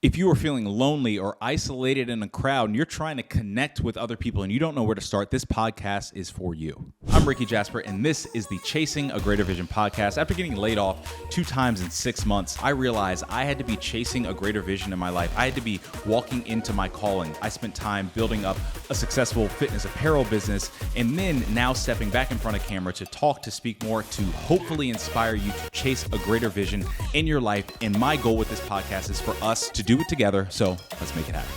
If you are feeling lonely or isolated in a crowd and you're trying to connect with other people and you don't know where to start, this podcast is for you. I'm Rickey Jasper, and this is the Chasing a Greater Vision podcast. After getting laid off 2 times in 6 months, I realized I had to be chasing a greater vision in my life. I had to be walking into my calling. I spent time building up a successful fitness apparel business, and then now stepping back in front of camera to talk, to speak more, to hopefully inspire you to chase a greater vision in your life. And my goal with this podcast is for us to do it together, so let's make it happen.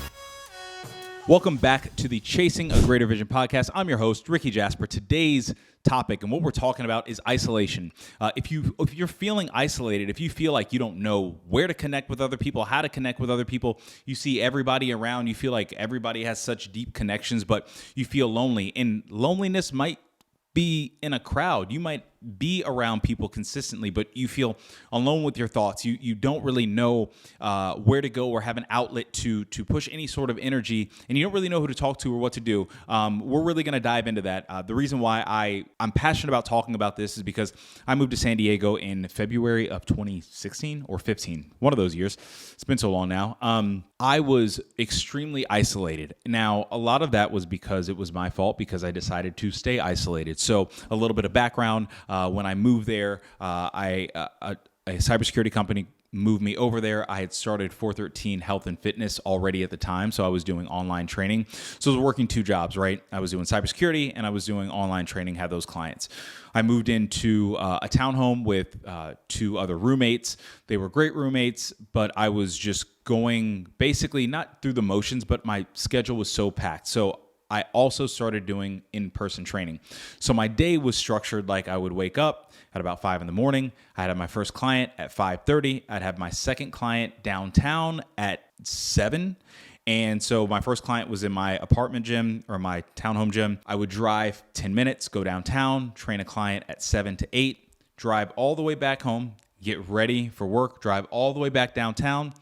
Welcome back to the Chasing a Greater Vision podcast. I'm your host, Rickey Jasper. Today's topic and what we're talking about is isolation. If you're feeling isolated, if you feel like you don't know where to connect with other people, how to connect with other people, you see everybody around, you feel like everybody has such deep connections, but you feel lonely. And loneliness might be in a crowd. You might be around people consistently, but you feel alone with your thoughts. You don't really know where to go or have an outlet to push any sort of energy, and you don't really know who to talk to or what to do. We're really going to dive into that. The reason why I'm passionate about talking about this is because I moved to San Diego in February of 2016 or 15, one of those years. It's been so long now. I was extremely isolated. Now, a lot of that was because it was my fault because I decided to stay isolated. So a little bit of background. When I moved there, a cybersecurity company moved me over there. I had started 413 Health and Fitness already at the time, so I was doing online training. So I was working 2 jobs, right? I was doing cybersecurity and I was doing online training, had those clients. I moved into a townhome with 2 other roommates. They were great roommates, but I was just going basically not through the motions, but my schedule was so packed. So I also started doing in-person training. So my day was structured like I would wake up at about 5 in the morning. I'd have my first client at 5:30. I'd have my second client downtown at 7. And so my first client was in my apartment gym or my townhome gym. I would drive 10 minutes, go downtown, train a client at 7 to 8, drive all the way back home, get ready for work, drive all the way back downtown,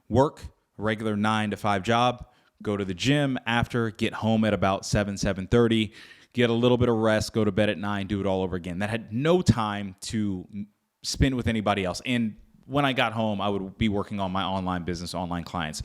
work a regular 9 to 5 job, go to the gym after, get home at about 7:30, get a little bit of rest, go to bed at 9, do it all over again. That had no time to spend with anybody else. And when I got home, I would be working on my online business, online clients.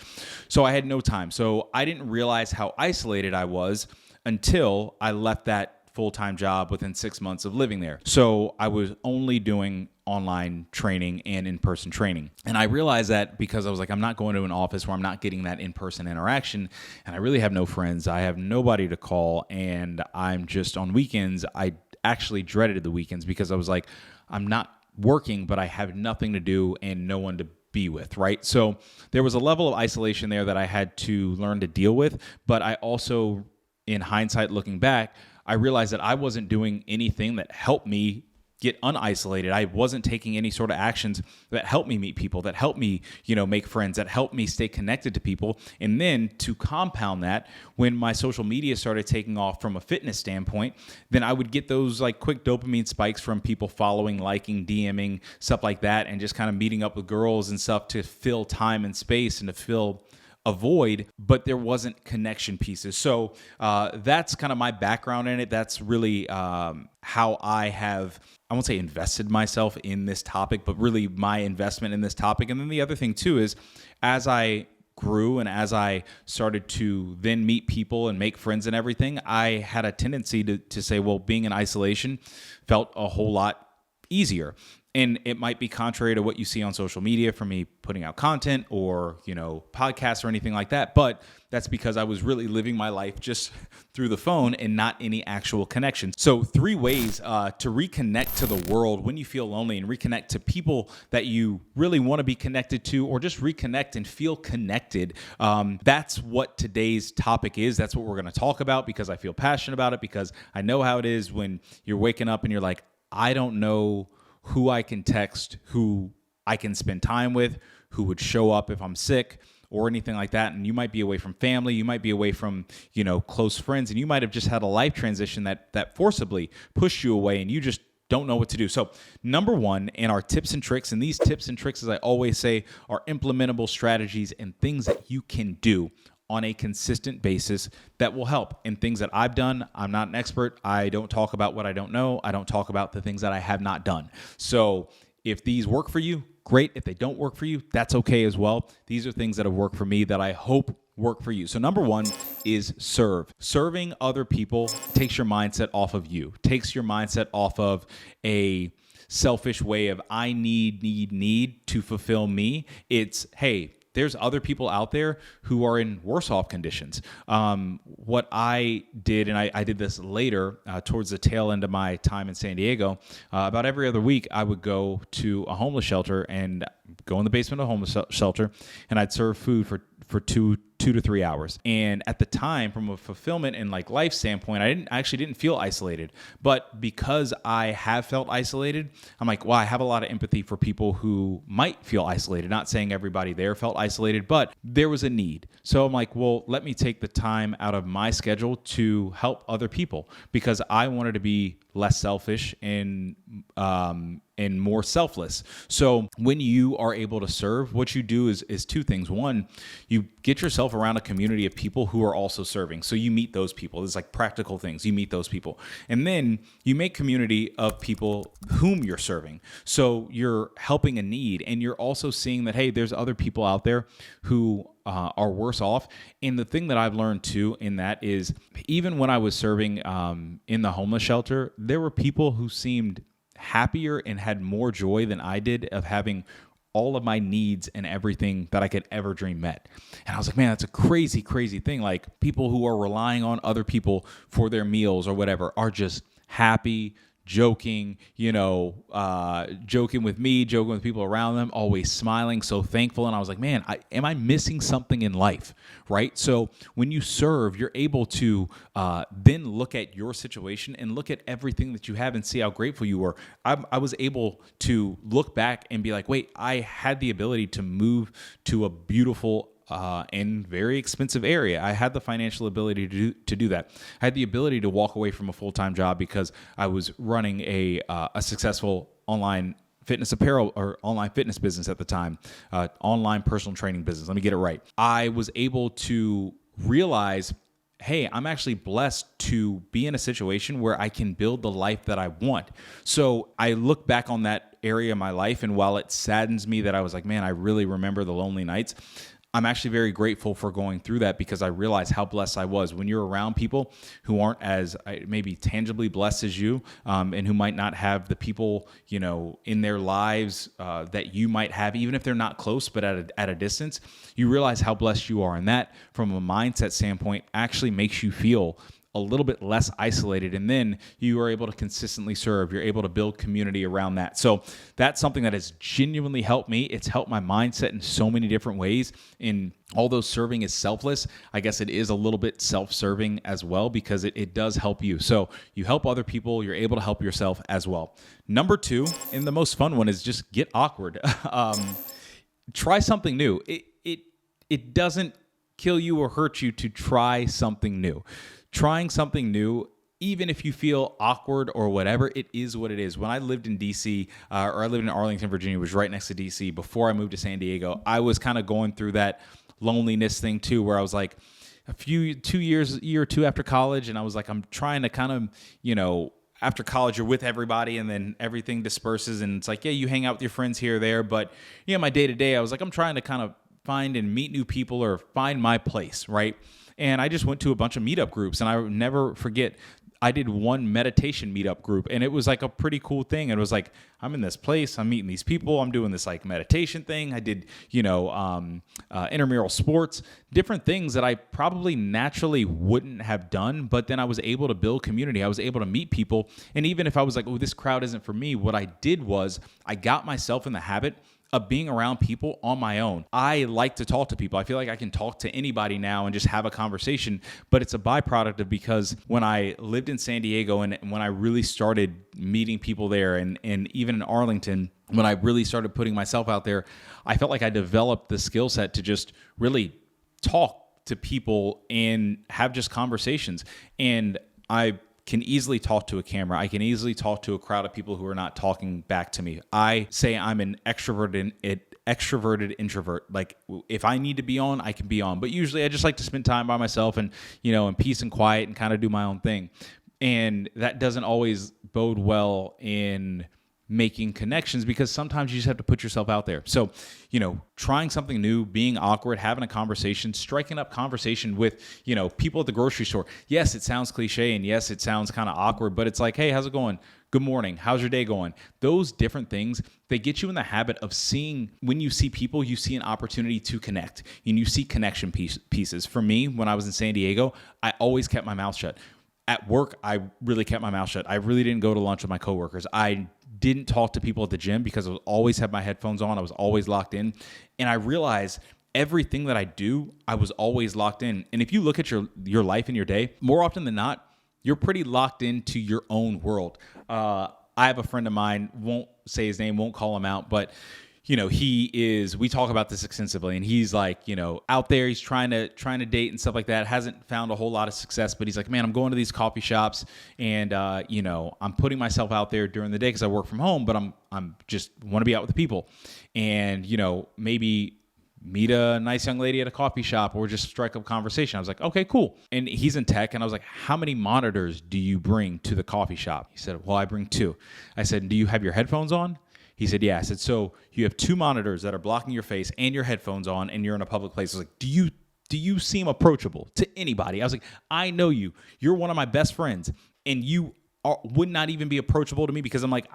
So I had no time. So I didn't realize how isolated I was until I left that full-time job within 6 months of living there. So I was only doing online training and in-person training. And I realized that because I was like, I'm not going to an office where I'm not getting that in-person interaction, and I really have no friends. I have nobody to call, and I'm just on weekends. I actually dreaded the weekends because I was like, I'm not working, but I have nothing to do and no one to be with, right? So there was a level of isolation there that I had to learn to deal with, but I also, in hindsight, looking back, I realized that I wasn't doing anything that helped me get unisolated. I wasn't taking any sort of actions that helped me meet people, that helped me, make friends, that helped me stay connected to people. And then to compound that, when my social media started taking off from a fitness standpoint, then I would get those like quick dopamine spikes from people following, liking, DMing, stuff like that, and just kind of meeting up with girls and stuff to fill time and space and to fill a void, but there wasn't connection pieces. So that's kind of my background in it. That's really how I have, I won't say invested myself in this topic, but really my investment in this topic. And then the other thing too is as I grew and as I started to then meet people and make friends and everything, I had a tendency to say, well, being in isolation felt a whole lot easier. And it might be contrary to what you see on social media from me putting out content or, podcasts or anything like that. But that's because I was really living my life just through the phone and not any actual connection. So 3 ways to reconnect to the world when you feel lonely and reconnect to people that you really want to be connected to, or just reconnect and feel connected. That's what today's topic is. That's what we're going to talk about because I feel passionate about it, because I know how it is when you're waking up and you're like, I don't know who I can text, who I can spend time with, who would show up if I'm sick or anything like that. And you might be away from family, you might be away from, close friends, and you might have just had a life transition that forcibly pushed you away and you just don't know what to do. So number 1 in our tips and tricks, and these tips and tricks, as I always say, are implementable strategies and things that you can do on a consistent basis that will help. And things that I've done, I'm not an expert. I don't talk about what I don't know. I don't talk about the things that I have not done. So if these work for you, great. If they don't work for you, that's okay as well. These are things that have worked for me that I hope work for you. So number one is serve. Serving other people takes your mindset off of you, takes your mindset off of a selfish way of I need to fulfill me. It's, hey, there's other people out there who are in worse off conditions. What I did, and I did this later towards the tail end of my time in San Diego, about every other week, I would go to a homeless shelter and go in the basement of a homeless shelter, and I'd serve food for 2 to 3 hours. And at the time, from a fulfillment and like life standpoint, I actually didn't feel isolated. But because I have felt isolated, I'm like, well, I have a lot of empathy for people who might feel isolated. Not saying everybody there felt isolated, but there was a need. So I'm like, well, let me take the time out of my schedule to help other people, because I wanted to be less selfish and more selfless. So when you are able to serve, what you do is two things. One, you get yourself around a community of people who are also serving. So you meet those people. It's like practical things. You meet those people. And then you make community of people whom you're serving. So you're helping a need, and you're also seeing that, hey, there's other people out there who are worse off. And the thing that I've learned too in that is, even when I was serving in the homeless shelter, there were people who seemed happier and had more joy than I did of having all of my needs and everything that I could ever dream met. And I was like, man, that's a crazy, crazy thing. Like, people who are relying on other people for their meals or whatever are just happy, joking, joking with me, joking with people around them, always smiling, so thankful. And I was like, man, am I missing something in life, right? So when you serve, you're able to then look at your situation and look at everything that you have and see how grateful you were. I was able to look back and be like, wait, I had the ability to move to a beautiful and very expensive area. I had the financial ability to do that. I had the ability to walk away from a full-time job because I was running a successful online fitness apparel or online fitness business at the time, online personal training business. Let me get it right. I was able to realize, hey, I'm actually blessed to be in a situation where I can build the life that I want. So I look back on that area of my life, and while it saddens me that I was like, man, I really remember the lonely nights, I'm actually very grateful for going through that, because I realized how blessed I was. When you're around people who aren't as maybe tangibly blessed as you, and who might not have the people, in their lives that you might have, even if they're not close, but at a distance, you realize how blessed you are. And that, from a mindset standpoint, actually makes you feel a little bit less isolated, and then you are able to consistently serve. You're able to build community around that. So that's something that has genuinely helped me. It's helped my mindset in so many different ways. And although serving is selfless, I guess it is a little bit self-serving as well, because it does help you. So you help other people, you're able to help yourself as well. Number two, and the most fun one, is just get awkward. Try something new. It doesn't kill you or hurt you to try something new. Trying something new, even if you feel awkward or whatever, it is what it is. When I lived in D.C., or I lived in Arlington, Virginia, which was right next to D.C., before I moved to San Diego, I was kind of going through that loneliness thing too, where I was like a year or two after college, and I was like, I'm trying to kind of, after college, you're with everybody, and then everything disperses, and it's like, yeah, you hang out with your friends here or there, but my day-to-day, I was like, I'm trying to kind of find and meet new people or find my place, right? And I just went to a bunch of meetup groups, and I would never forget, I did one meditation meetup group, and it was like a pretty cool thing. It was like, I'm in this place, I'm meeting these people, I'm doing this like meditation thing. I did, intramural sports, different things that I probably naturally wouldn't have done, but then I was able to build community. I was able to meet people. And even if I was like, oh, this crowd isn't for me, what I did was I got myself in the habit of being around people on my own. I like to talk to people. I feel like I can talk to anybody now and just have a conversation, but it's a byproduct of, because when I lived in San Diego and when I really started meeting people there, and even in Arlington, when I really started putting myself out there, I felt like I developed the skill set to just really talk to people and have just conversations. And I can easily talk to a camera. I can easily talk to a crowd of people who are not talking back to me. I say I'm an extroverted introvert. Like, if I need to be on, I can be on. But usually I just like to spend time by myself and, in peace and quiet, and kind of do my own thing. And that doesn't always bode well in making connections, because sometimes you just have to put yourself out there. So, trying something new, being awkward, having a conversation, striking up conversation with, people at the grocery store. Yes, it sounds cliche, and yes, it sounds kind of awkward, but it's like, hey, how's it going? Good morning. How's your day going? Those different things, they get you in the habit of seeing, when you see people, you see an opportunity to connect, and you see connection pieces. For me, when I was in San Diego, I always kept my mouth shut. At work, I really kept my mouth shut. I really didn't go to lunch with my coworkers. I didn't talk to people at the gym because I would always have my headphones on. I was always locked in. And I realized everything that I do, I was always locked in. And if you look at your life and your day, more often than not, you're pretty locked into your own world. I have a friend of mine, won't say his name, won't call him out, but we talk about this extensively, and he's like, out there, he's trying to date and stuff like that, hasn't found a whole lot of success, but he's like, man, I'm going to these coffee shops, and, I'm putting myself out there during the day because I work from home, but I'm just want to be out with the people, and, maybe meet a nice young lady at a coffee shop or just strike up conversation. I was like, okay, cool. And he's in tech, and I was like, how many monitors do you bring to the coffee shop? He said, well, I bring 2. I said, do you have your headphones on? He said, yeah. I said, so you have 2 monitors that are blocking your face and your headphones on, and you're in a public place. I was like, do you seem approachable to anybody? I was like, I know you. You're one of my best friends, and you would not even be approachable to me, because I'm like,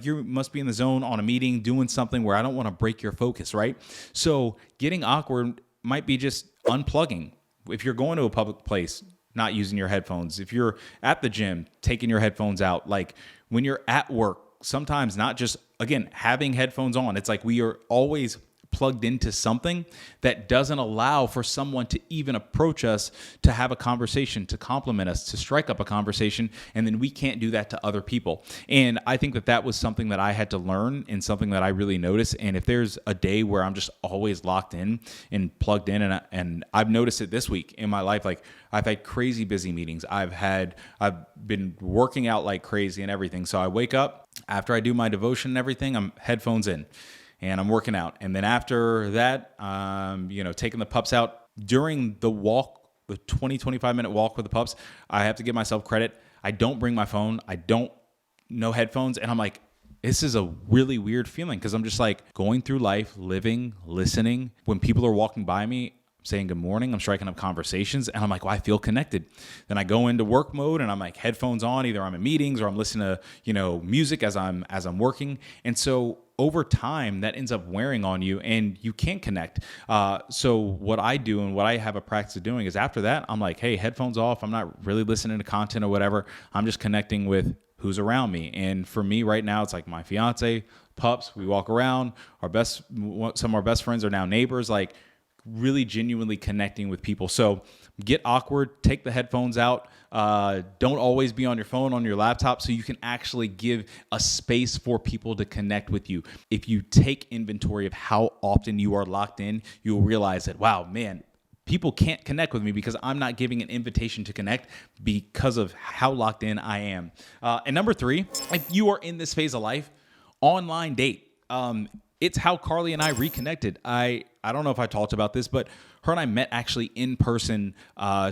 you must be in the zone on a meeting doing something where I don't want to break your focus, right? So getting awkward might be just unplugging. If you're going to a public place, not using your headphones. If you're at the gym, taking your headphones out. Like when you're at work, sometimes not just, again, having headphones on. It's like we are always plugged into something that doesn't allow for someone to even approach us, to have a conversation, to compliment us, to strike up a conversation, and then we can't do that to other people. And I think that was something that I had to learn, and something that I really noticed. And if there's a day where I'm just always locked in and plugged in, and I've noticed it this week in my life, like I've had crazy busy meetings. I've been working out like crazy and everything. So I wake up after I do my devotion and everything, I'm headphones in, and I'm working out. And then after that, taking the pups out during the walk, the 25 minute walk with the pups, I have to give myself credit. I don't bring my phone. No headphones. And I'm like, this is a really weird feeling, because I'm just like going through life, living, listening. When people are walking by me, saying good morning, I'm striking up conversations, and I'm like, well, I feel connected. Then I go into work mode, and I'm like headphones on, either I'm in meetings or I'm listening to, music as I'm working. And so over time, that ends up wearing on you, and you can't connect. So what I do, and what I have a practice of doing, is after that, I'm like, hey, headphones off. I'm not really listening to content or whatever. I'm just connecting with who's around me. And for me right now, it's like my fiance, pups, we walk around, some of our best friends are now neighbors, like really genuinely connecting with people. So get awkward, take the headphones out. Don't always be on your phone, on your laptop, so you can actually give a space for people to connect with you. If you take inventory of how often you are locked in, you'll realize that, wow, man, people can't connect with me because I'm not giving an invitation to connect because of how locked in I am. And number 3, if you are in this phase of life, online date. It's how Carly and I reconnected. I don't know if I talked about this, but her and I met actually in person.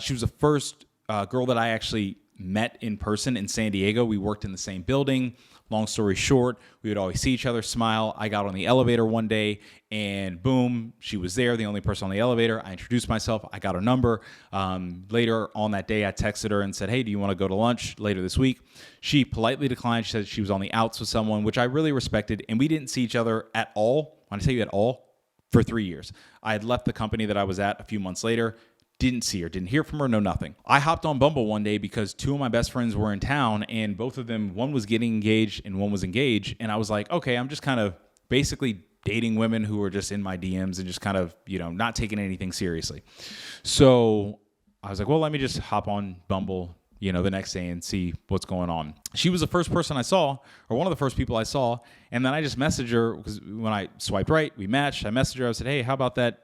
She was the first girl that I actually met in person in San Diego. We worked in the same building. Long story short, we would always see each other, smile. I got on the elevator one day, and boom, she was there, the only person on the elevator. I introduced myself. I got her number. Later on that day, I texted her and said, hey, do you want to go to lunch later this week? She politely declined. She said she was on the outs with someone, which I really respected, and we didn't see each other at all. When I tell you at all, for 3 years. I had left the company that I was at a few months later. Didn't see her, didn't hear from her, no nothing. I hopped on Bumble one day because 2 of my best friends were in town, and both of them, one was getting engaged and one was engaged. And I was like, okay, I'm just kind of basically dating women who are just in my DMs and just kind of, not taking anything seriously. So I was like, well, let me just hop on Bumble, the next day and see what's going on. She was the first person I saw, or one of the first people I saw. And then I just messaged her, because when I swiped right, we matched. I messaged her. I said, hey, how about that,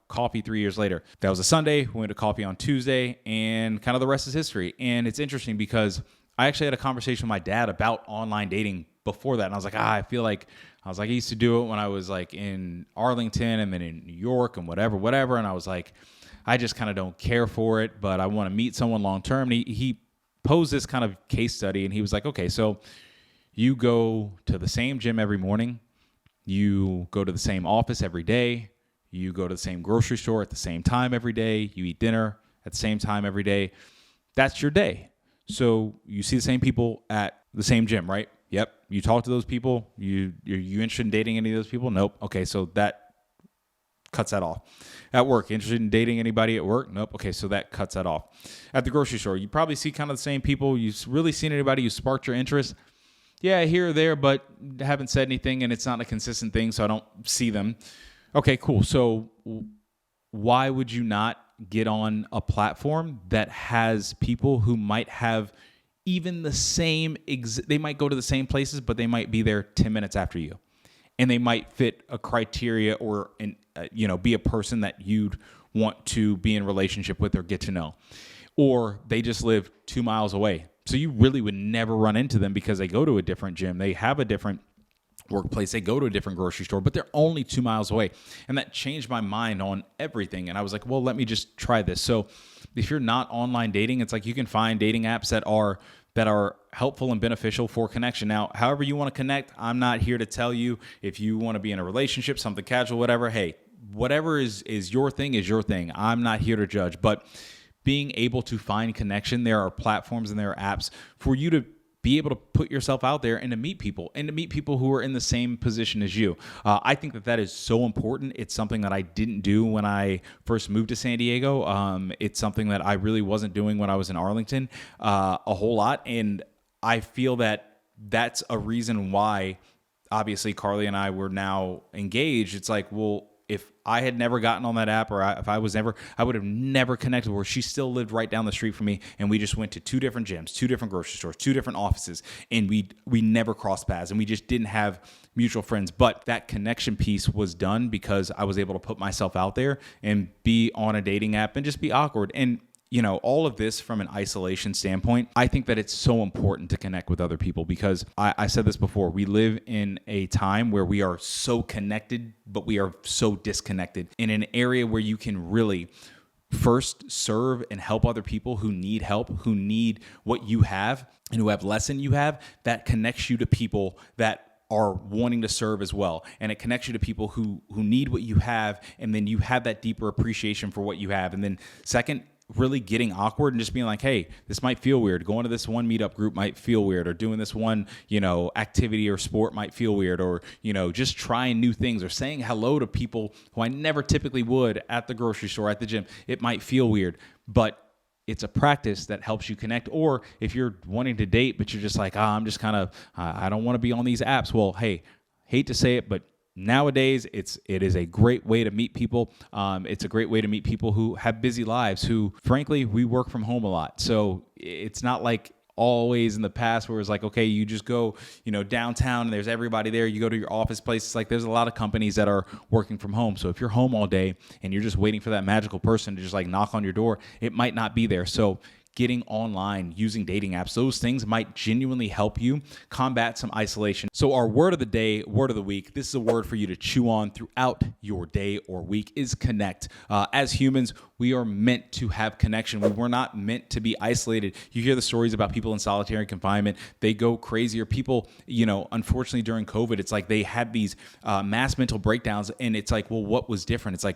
coffee 3 years later? That was a Sunday. We went to coffee on Tuesday, and kind of the rest is history. And it's interesting because I actually had a conversation with my dad about online dating before that. And I was like, I feel like, I used to do it when I was like in Arlington and then in New York and whatever. And I was like, I just kind of don't care for it, but I want to meet someone long-term. And he posed this kind of case study, and he was like, okay, so, You go to the same gym every morning. You go to the same office every day. You go to the same grocery store at the same time every day. You eat dinner at the same time every day. That's your day. So you see the same people at the same gym, right? Yep. You talk to those people. You interested in dating any of those people? Nope. Okay, so that cuts that off. At work, interested in dating anybody at work? Nope. Okay, so that cuts that off. At the grocery store, you probably see kind of the same people. You've really seen anybody who sparked your interest? Yeah, here or there, but haven't said anything, and it's not a consistent thing, so I don't see them. Okay, cool. So why would you not get on a platform that has people who might have even the same, they might go to the same places, but they might be there 10 minutes after you. And they might fit a criteria or, be a person that you'd want to be in relationship with or get to know. Or they just live 2 miles away. So you really would never run into them because they go to a different gym. They have a different workplace. They go to a different grocery store, but they're only 2 miles away. And that changed my mind on everything. And I was like, well, let me just try this. So if you're not online dating, it's like you can find dating apps that are helpful and beneficial for connection. Now, however you want to connect, I'm not here to tell you if you want to be in a relationship, something casual, whatever. Hey, whatever is your thing is your thing. I'm not here to judge, but being able to find connection, there are platforms and there are apps for you to be able to put yourself out there and to meet people who are in the same position as you. I think that is so important. It's something that I didn't do when I first moved to San Diego. It's something that I really wasn't doing when I was in Arlington a whole lot. And I feel that that's a reason why, obviously, Carly and I were now engaged. It's like, well, if I had never gotten on that app I would have never connected with her. She still lived right down the street from me, and we just went to 2 different gyms, 2 different grocery stores, 2 different offices, and we never crossed paths, and we just didn't have mutual friends. But that connection piece was done because I was able to put myself out there and be on a dating app and just be awkward. And all of this from an isolation standpoint, I think that it's so important to connect with other people because I said this before, we live in a time where we are so connected, but we are so disconnected in an area where you can really first serve and help other people who need help, who need what you have and who have less than you have. That connects you to people that are wanting to serve as well. And it connects you to people who need what you have. And then you have that deeper appreciation for what you have. And then second, really getting awkward and just being like, hey, this might feel weird. Going to this one meetup group might feel weird, or doing this one, activity or sport might feel weird, or, just trying new things or saying hello to people who I never typically would at the grocery store, at the gym. It might feel weird, but it's a practice that helps you connect. Or if you're wanting to date, but you're just like, I'm just kind of, I don't want to be on these apps. Well, hey, hate to say it, but nowadays, it is a great way to meet people. It's a great way to meet people who have busy lives, who, frankly, we work from home a lot. So it's not like always in the past where it's like, okay, you just go, downtown and there's everybody there. You go to your office place. It's like there's a lot of companies that are working from home. So if you're home all day and you're just waiting for that magical person to just like knock on your door, it might not be there. So getting online, using dating apps, those things might genuinely help you combat some isolation. So our word of the day, word of the week, this is a word for you to chew on throughout your day or week, is connect. As humans, we are meant to have connection. We were not meant to be isolated. You hear the stories about people in solitary confinement. They go crazy. Or people, unfortunately during COVID, it's like they had these mass mental breakdowns, and it's like, well, what was different? It's like,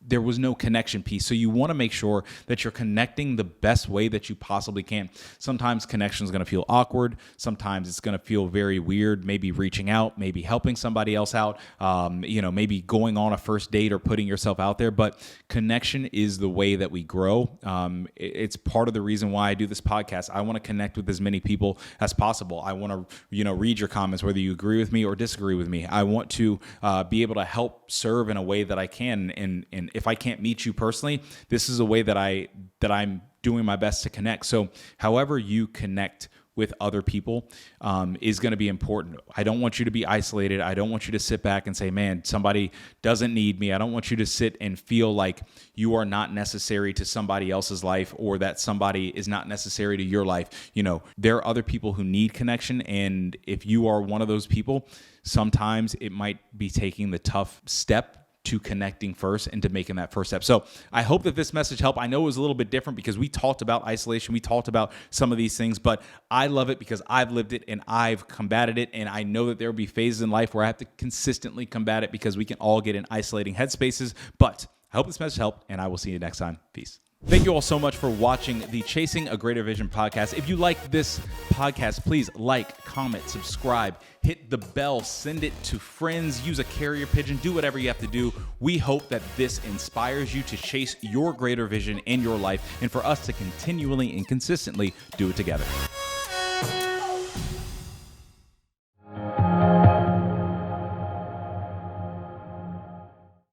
there was no connection piece. So you want to make sure that you're connecting the best way that you possibly can. Sometimes connection is going to feel awkward. Sometimes it's going to feel very weird, maybe reaching out, maybe helping somebody else out, maybe going on a first date or putting yourself out there. But connection is the way that we grow. It's part of the reason why I do this podcast. I want to connect with as many people as possible. I want to, read your comments, whether you agree with me or disagree with me. I want to be able to help serve in a way that I can. And if I can't meet you personally, this is a way that I'm doing my best to connect. So however you connect with other people is going to be important. I don't want you to be isolated. I don't want you to sit back and say, man, somebody doesn't need me. I don't want you to sit and feel like you are not necessary to somebody else's life, or that somebody is not necessary to your life. There are other people who need connection. And if you are one of those people, sometimes it might be taking the tough step to connecting first and to making that first step. So I hope that this message helped. I know it was a little bit different because we talked about isolation. We talked about some of these things, but I love it because I've lived it and I've combated it. And I know that there will be phases in life where I have to consistently combat it because we can all get in isolating headspaces. But I hope this message helped, and I will see you next time. Peace. Thank you all so much for watching the Chasing a Greater Vision podcast. If you like this podcast, please like, comment, subscribe, hit the bell, send it to friends, use a carrier pigeon, do whatever you have to do. We hope that this inspires you to chase your greater vision in your life and for us to continually and consistently do it together.